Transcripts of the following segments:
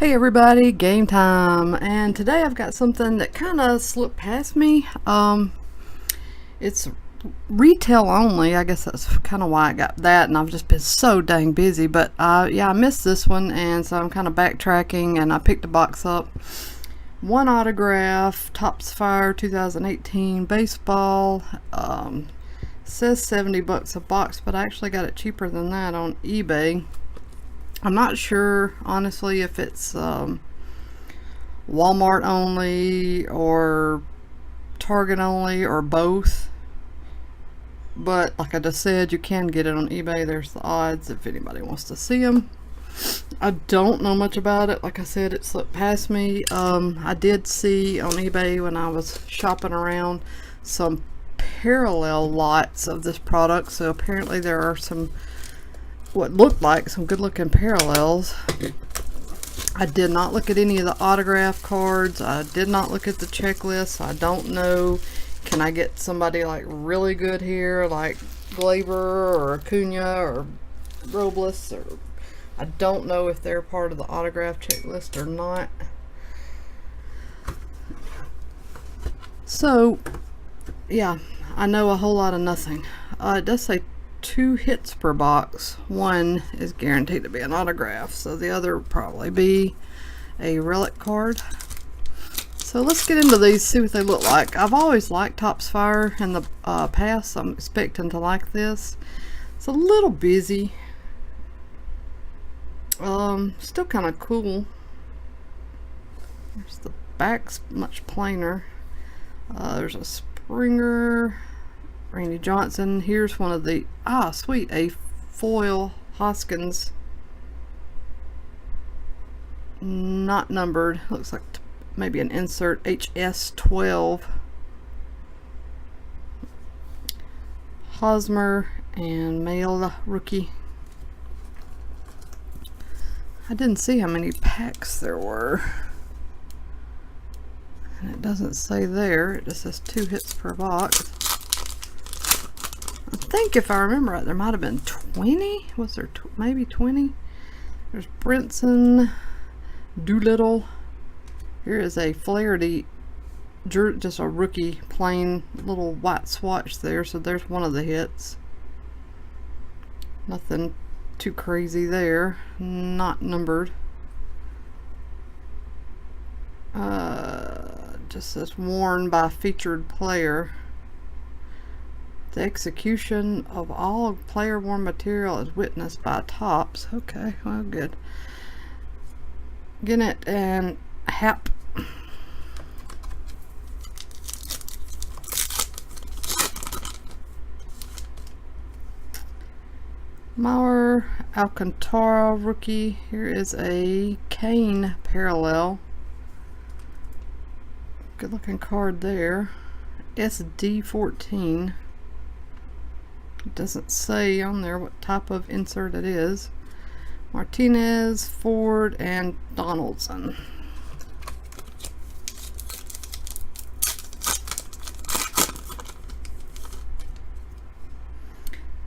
Hey everybody, game time, and today I've got something that kind of slipped past me. It's retail only. I guess that's kind of why I got that, and I've just been so dang busy. But yeah, I missed this one, and so I'm kind of backtracking, and I picked a box up. One autograph, Topps Fire 2018 baseball. Says $70 a box, but I actually got it cheaper than that on eBay. I'm not sure, honestly, if it's Walmart only or Target only or both. But like I just said, you can get it on eBay. There's the odds if anybody wants to see them. I don't know much about it. Like I said, it slipped past me. I did see on eBay when I was shopping around some parallel lots of this product. So apparently there are some what looked like some good looking parallels. I did not look at any of the autograph cards. I did not look at the checklist. I don't know, can I get somebody like really good here like Glaber or Acuna or Robles, or I don't know if they're part of the autograph checklist or not. So yeah, I know a whole lot of nothing. It does say 2 hits per box. One is guaranteed to be an autograph, so the other will probably be a relic card. So let's get into these, see what they look like. I've always liked Topps Fire in the past, so I'm expecting to like this. It's a little busy. Still kind of cool. There's the back's much plainer. There's a Springer, Randy Johnson. Here's one of the sweet, a foil Hoskins, not numbered, looks like maybe an insert, HS12. Hosmer and Mail rookie. I didn't see how many packs there were, and it doesn't say there. It just says 2 hits per box. I think if I remember right, there might have been 20. Was there maybe 20? There's Brinson, Doolittle. Here is a Flaherty, just a rookie, plain little white swatch there. So there's one of the hits. Nothing too crazy there. Not numbered. Just says worn by featured player. The execution of all player worn material is witnessed by Topps. Okay, well, good. Gannett and Happ. Mauer, Alcantara rookie. Here is a Kane parallel. Good looking card there. SD14. It doesn't say on there what type of insert it is. Martinez, Ford, and Donaldson.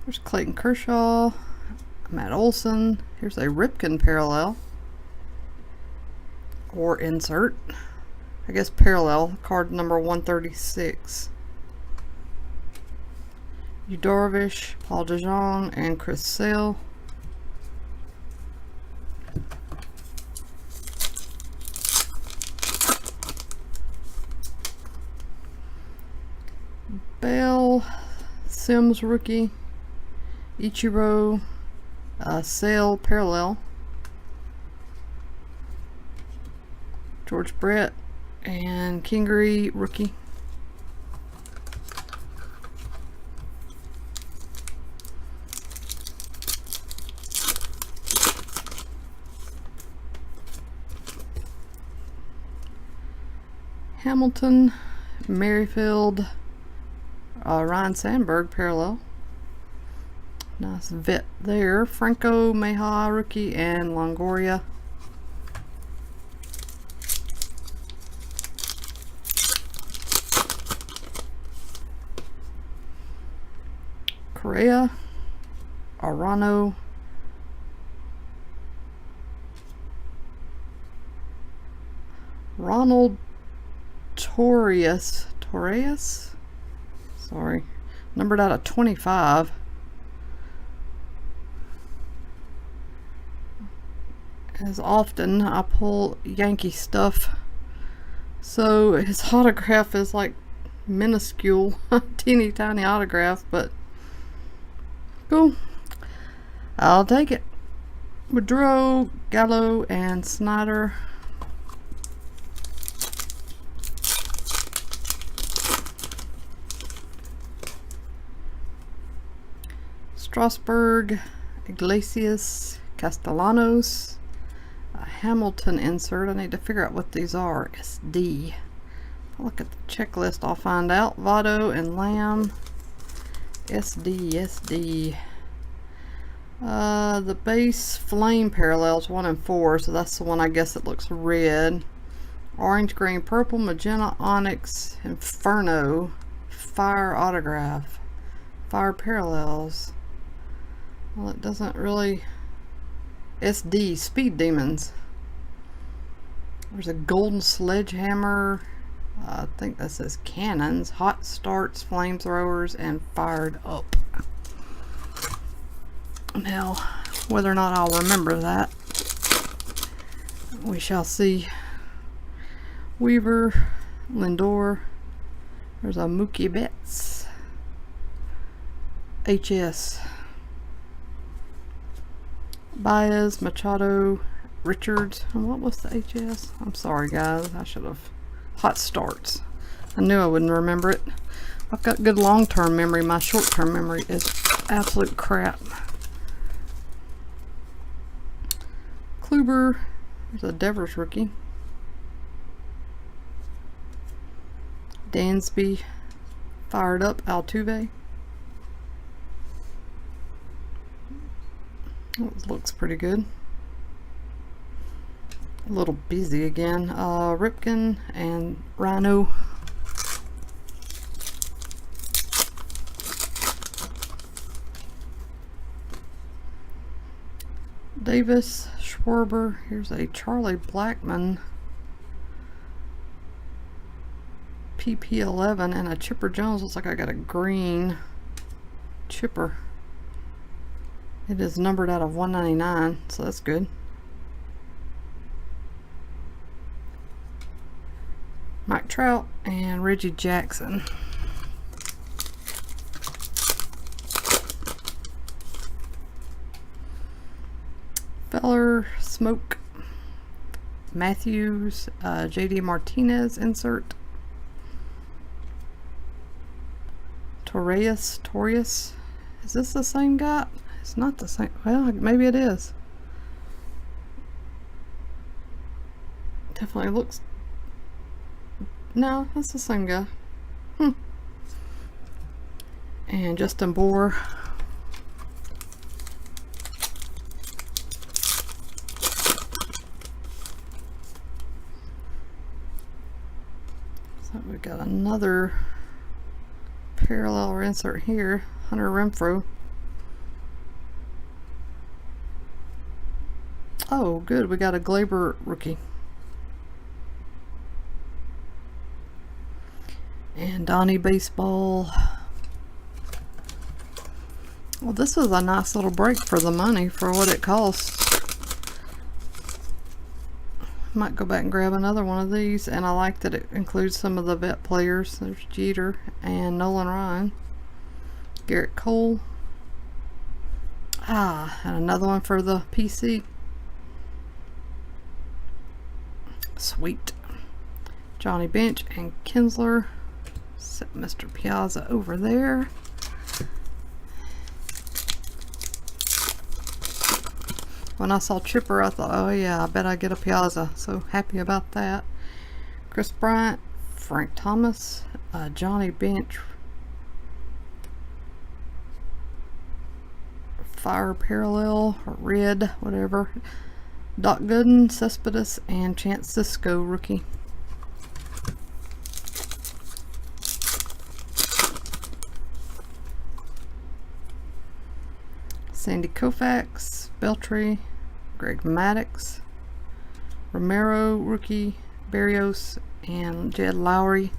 There's Clayton Kershaw, Matt Olson. Here's a Ripken parallel, or insert. I guess parallel, card number 136. Darvish, Paul DeJong, and Chris Sale. Bell, Sims rookie, Ichiro, Sale parallel, George Brett, and Kingery rookie. Hamilton, Merrifield, Ryan Sandberg parallel. Nice vet there. Franco, Meja rookie, and Longoria. Correa, Arano, Donald Torres, sorry, numbered out of 25. As often I pull Yankee stuff, so his autograph is like minuscule, teeny tiny autograph, but cool. I'll take it. Woodrow, Gallo, and Snyder. Strasburg, Iglesias, Castellanos, a Hamilton insert. I need to figure out what these are. SD. I'll look at the checklist, I'll find out. Votto and Lamb. SD. The base flame parallels 1 and 4, so that's the one I guess that looks red. Orange, green, purple, magenta, onyx, inferno, fire autograph, fire parallels. Well, it doesn't really. SD, speed demons. There's a golden sledgehammer. I think that says cannons, hot starts, flamethrowers, and fired up. Now, whether or not I'll remember that, we shall see. Weaver, Lindor. There's a Mookie Betts. HS. Baez, Machado, Richards. And what was the HS? I'm sorry, guys. I should have. Hot starts. I knew I wouldn't remember it. I've got good long-term memory. My short-term memory is absolute crap. Kluber. There's a Devers rookie. Dansby. Fired up. Altuve. It looks pretty good. A little busy again. Ripken and Rhino. Davis, Schwarber. Here's a Charlie Blackmon PP11 and a Chipper Jones. Looks like I got a green Chipper. It is numbered out of 199, so that's good. Mike Trout and Reggie Jackson. Feller, Smoke, Matthews, JD Martinez insert. Torres. Is this the same guy? It's not the same. Well, maybe it is. Definitely looks. No, that's the same guy. And Justin Bohr. So we got another parallel or insert here. Hunter Renfroe. Oh, good. We got a Glaber rookie. And Donnie Baseball. Well, this was a nice little break for the money for what it costs. Might go back and grab another one of these. And I like that it includes some of the vet players. There's Jeter and Nolan Ryan. Garrett Cole. And another one for the PC. Sweet. Johnny Bench and Kinsler. Set Mr. Piazza over there. When I saw Chipper, I thought, oh yeah, I bet I get a Piazza. So happy about that. Chris Bryant, Frank Thomas, Johnny Bench, Fire Parallel, or Red, whatever. Doc Gooden, Cespedes, and Chance Cisco rookie. Sandy Koufax, Beltry, Greg Maddux, Romero rookie, Berrios, and Jed Lowry.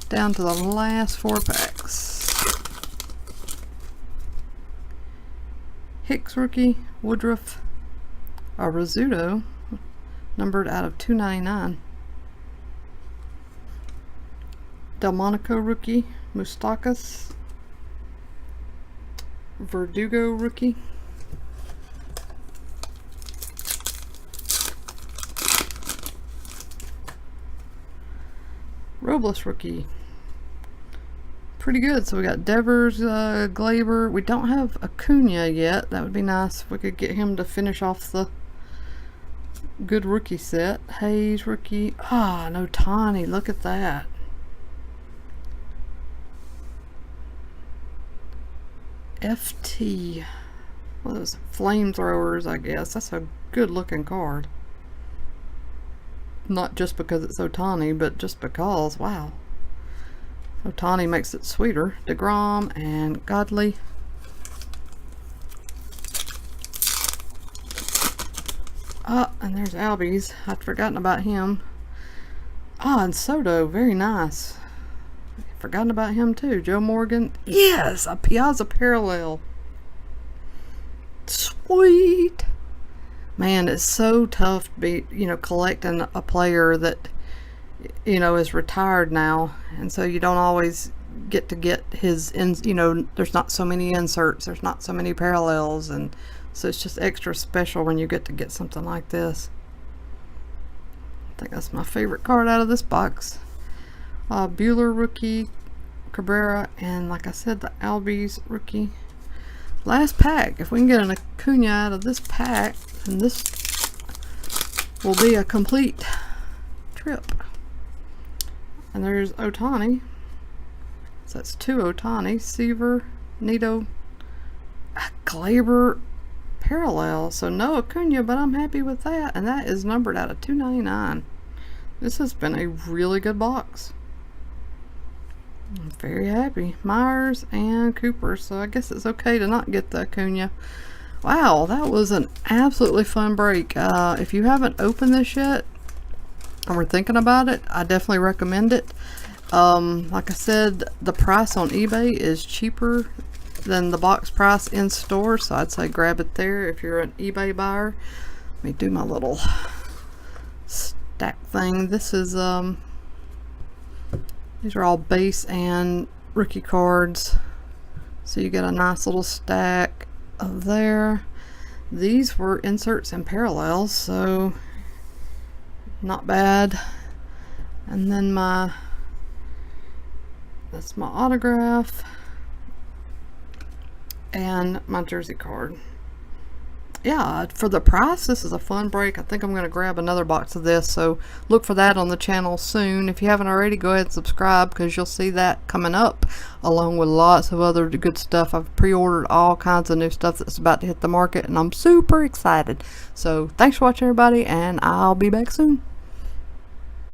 Down to the last 4 packs. Hicks rookie, Woodruff, a Rizzuto, numbered out of 299. Delmonico rookie, Moustakas, Verdugo rookie, Robles rookie. Pretty good. So we got Devers, Glaber. We don't have Acuna yet. That would be nice if we could get him to finish off the good rookie set. Hayes rookie. Ah, no Tawny. Look at that. FT. Well, those flamethrowers, I guess. That's a good looking card. Not just because it's Ohtani, but just because. Wow. Ohtani makes it sweeter. DeGrom and Godley. Ah, and there's Albies. I'd forgotten about him. Ah, and Soto. Very nice. Forgotten about him too. Joe Morgan. Yes! A Piazza parallel. Sweet! Man, it's so tough to be, collecting a player that, is retired now. And so you don't always get his, there's not so many inserts. There's not so many parallels. And so it's just extra special when you get something like this. I think that's my favorite card out of this box. Bueller rookie, Cabrera, and like I said, the Albies rookie. Last pack. If we can get an Acuna out of this pack, then this will be a complete trip. And there's Ohtani. So that's 2 Ohtani. Seaver, Nito, Glaber parallel. So no Acuna, but I'm happy with that. And that is numbered out of 299. This has been a really good box. I'm very happy. Myers and Cooper, so I guess it's okay to not get the Acuna. Wow, that was an absolutely fun break. If you haven't opened this yet and we're thinking about it, I definitely recommend it. Like I said, the price on eBay is cheaper than the box price in store, so I'd say grab it there if you're an eBay buyer. Let me do my little stack thing. This is these are all base and rookie cards, so you get a nice little stack of there. These were inserts and parallels, so not bad. And then that's my autograph and my jersey card. Yeah, for the price, this is a fun break. I think I'm going to grab another box of this, so look for that on the channel soon. If you haven't already, go ahead and subscribe, because you'll see that coming up along with lots of other good stuff. I've pre-ordered all kinds of new stuff that's about to hit the market, and I'm super excited. So thanks for watching, everybody, and I'll be back soon.